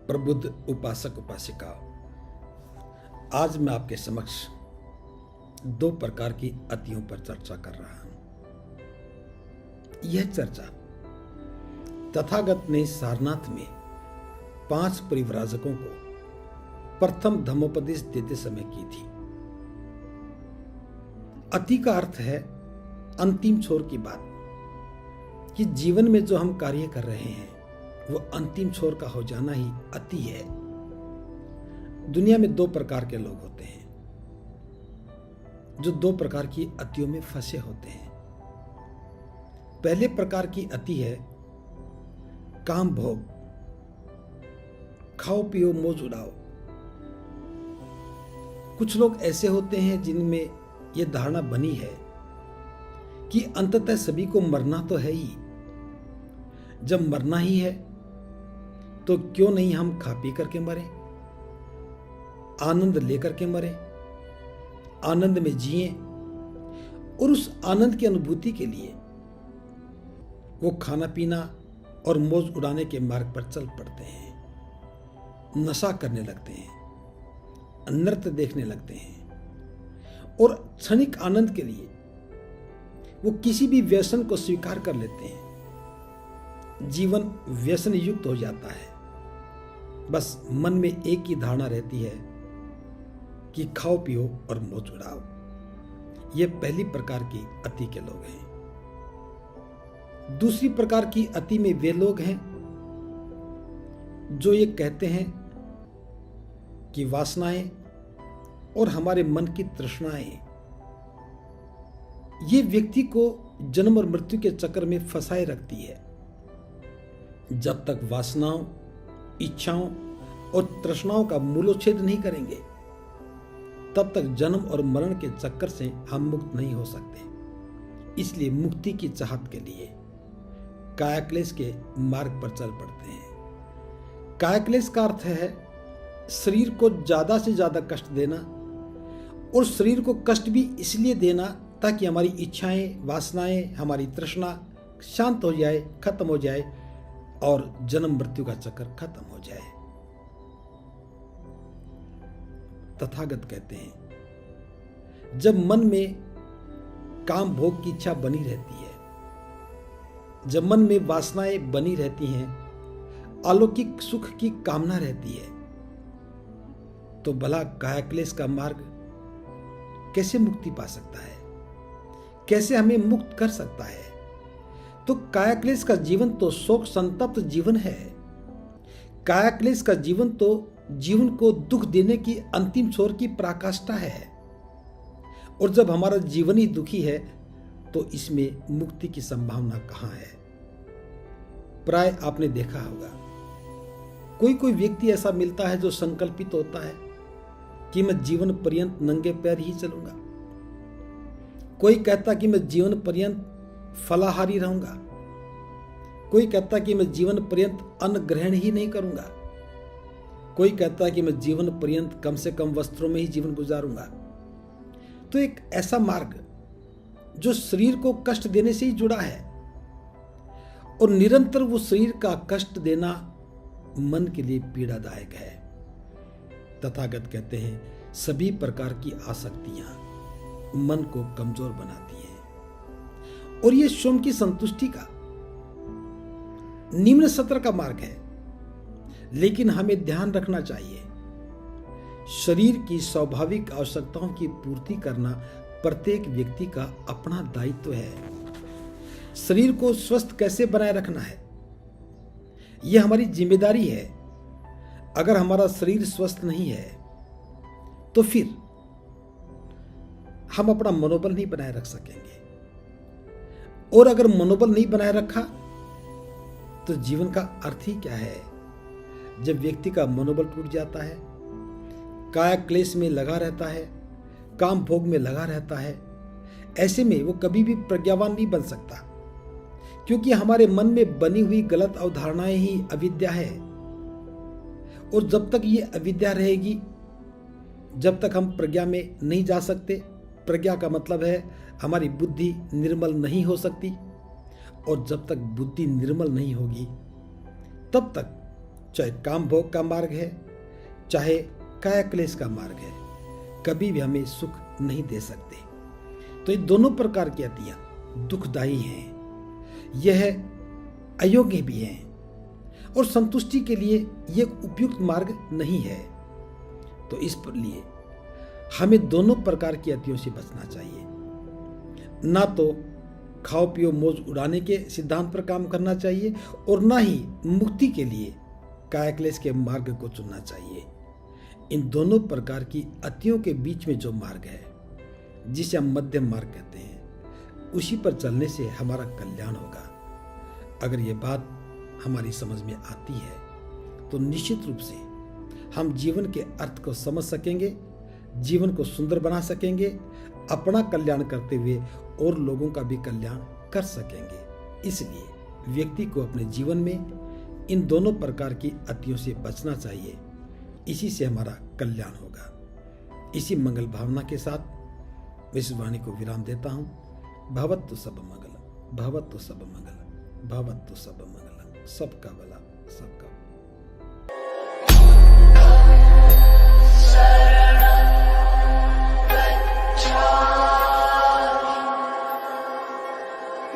प्रबुद्ध उपासक उपासिकाओं, आज मैं आपके समक्ष दो प्रकार की अतियों पर चर्चा कर रहा हूं। यह चर्चा तथागत ने सारनाथ में 5 परिव्राजकों को प्रथम धम्मोपदेश देते समय की थी। अति का अर्थ है अंतिम छोर की बात, कि जीवन में जो हम कार्य कर रहे हैं वो अंतिम छोर का हो जाना ही अति है। दुनिया में 2 प्रकार के लोग होते हैं जो 2 प्रकार की अतियों में फंसे होते हैं। पहले प्रकार की अति है काम भोग, खाओ पियो मौज उड़ाओ। कुछ लोग ऐसे होते हैं जिनमें यह धारणा बनी है कि अंततः सभी को मरना तो है ही, जब मरना ही है तो क्यों नहीं हम खा पी करके मरे, आनंद लेकर के मरे, आनंद में जिए और उस आनंद की अनुभूति के लिए वो खाना पीना और मौज उड़ाने के मार्ग पर चल पड़ते हैं, नशा करने लगते हैं, नृत्य देखने लगते हैं और क्षणिक आनंद के लिए वो किसी भी व्यसन को स्वीकार कर लेते हैं। जीवन व्यसन युक्त हो जाता है। बस मन में एक ही धारणा रहती है कि खाओ पियो और मौज उड़ाओ। ये पहली प्रकार की अति के लोग हैं। दूसरी प्रकार की अति में वे लोग हैं जो ये कहते हैं कि वासनाएं और हमारे मन की तृष्णाएं ये व्यक्ति को जन्म और मृत्यु के चक्कर में फंसाए रखती है। जब तक वासनाओं, इच्छाओं और तृष्णाओं का मूलोच्छेद नहीं करेंगे तब तक जन्म और मरण के चक्कर से हम मुक्त नहीं हो सकते। इसलिए मुक्ति की चाहत के लिए कायाक्लेश के मार्ग पर चल पड़ते हैं। कायाक्लेश का अर्थ है शरीर को ज्यादा से ज्यादा कष्ट देना, और शरीर को कष्ट भी इसलिए देना ताकि हमारी इच्छाएं, वासनाएं, हमारी तृष्णा शांत हो जाए, खत्म हो जाए और जन्म मृत्यु का चक्कर खत्म हो जाए। तथागत कहते हैं जब मन में काम भोग की इच्छा बनी रहती है, जब मन में वासनाएं बनी रहती हैं, अलौकिक सुख की कामना रहती है, तो भला कायाक्लेश का मार्ग कैसे मुक्ति पा सकता है, कैसे हमें मुक्त कर सकता है? तो कायाक्लेश का जीवन तो शोक संतप्त जीवन है। कायाक्लेश का जीवन तो जीवन को दुख देने की अंतिम छोर की पराकाष्ठा है। और जब हमारा जीवन ही दुखी है तो इसमें मुक्ति की संभावना कहां है? प्राय आपने देखा होगा कोई कोई व्यक्ति ऐसा मिलता है जो संकल्पित होता है कि मैं जीवन पर्यंत नंगे पैर ही चलूंगा। कोई कहता कि मैं जीवन पर्यंत फलाहारी रहूंगा। कोई कहता कि मैं जीवन पर्यंत अन्न ग्रहण ही नहीं करूंगा। कोई कहता कि मैं जीवन पर्यंत कम से कम वस्त्रों में ही जीवन गुजारूंगा। तो एक ऐसा मार्ग जो शरीर को कष्ट देने से ही जुड़ा है और निरंतर वो शरीर का कष्ट देना मन के लिए पीड़ादायक है। तथागत कहते हैं सभी प्रकार की आसक्तियां मन को कमजोर बनाती हैं और ये स्वयं की संतुष्टि का निम्न सत्र का मार्ग है। लेकिन हमें ध्यान रखना चाहिए शरीर की स्वाभाविक आवश्यकताओं की पूर्ति करना प्रत्येक व्यक्ति का अपना दायित्व है। शरीर को स्वस्थ कैसे बनाए रखना है यह हमारी जिम्मेदारी है। अगर हमारा शरीर स्वस्थ नहीं है तो फिर हम अपना मनोबल नहीं बनाए रख सकेंगे, और अगर मनोबल नहीं बनाए रखा तो जीवन का अर्थ ही क्या है? जब व्यक्ति का मनोबल टूट जाता है, काया क्लेश में लगा रहता है, काम भोग में लगा रहता है, ऐसे में वो कभी भी प्रज्ञावान नहीं बन सकता, क्योंकि हमारे मन में बनी हुई गलत अवधारणाएं ही अविद्या है। और जब तक ये अविद्या रहेगी, जब तक हम प्रज्ञा में नहीं जा सकते, प्रज्ञा का मतलब है हमारी बुद्धि निर्मल नहीं हो सकती, और जब तक बुद्धि निर्मल नहीं होगी तब तक चाहे काम भोग का मार्ग है, चाहे काया क्लेश का मार्ग है, कभी भी हमें सुख नहीं दे सकते। तो ये दोनों प्रकार की अतियां दुखदायी हैं, यह अयोग्य भी हैं और संतुष्टि के लिए यह उपयुक्त मार्ग नहीं है। तो इस लिए हमें दोनों प्रकार की अतियों से बचना चाहिए। ना तो खाओ पियो मौज उड़ाने के सिद्धांत पर काम करना चाहिए और ना ही मुक्ति के लिए काया क्लेश के मार्ग को चुनना चाहिए। इन दोनों प्रकार की अतियों के बीच में जो मार्ग है, जिसे हम मध्यम मार्ग कहते हैं, उसी पर चलने से हमारा कल्याण होगा। अगर ये बात हमारी समझ में आती है तो निश्चित रूप से हम जीवन के अर्थ को समझ सकेंगे, जीवन को सुंदर बना सकेंगे, अपना कल्याण करते हुए और लोगों का भी कल्याण कर सकेंगे। इसलिए व्यक्ति को अपने जीवन में इन दोनों प्रकार की अतियों से बचना चाहिए। इसी से हमारा कल्याण होगा। इसी मंगल भावना के साथ इस वाणी को विराम देता हूं। भवतु सब मंगल, भवतु सब मंगल, भवतु सब मंगल। सबका भला, सबका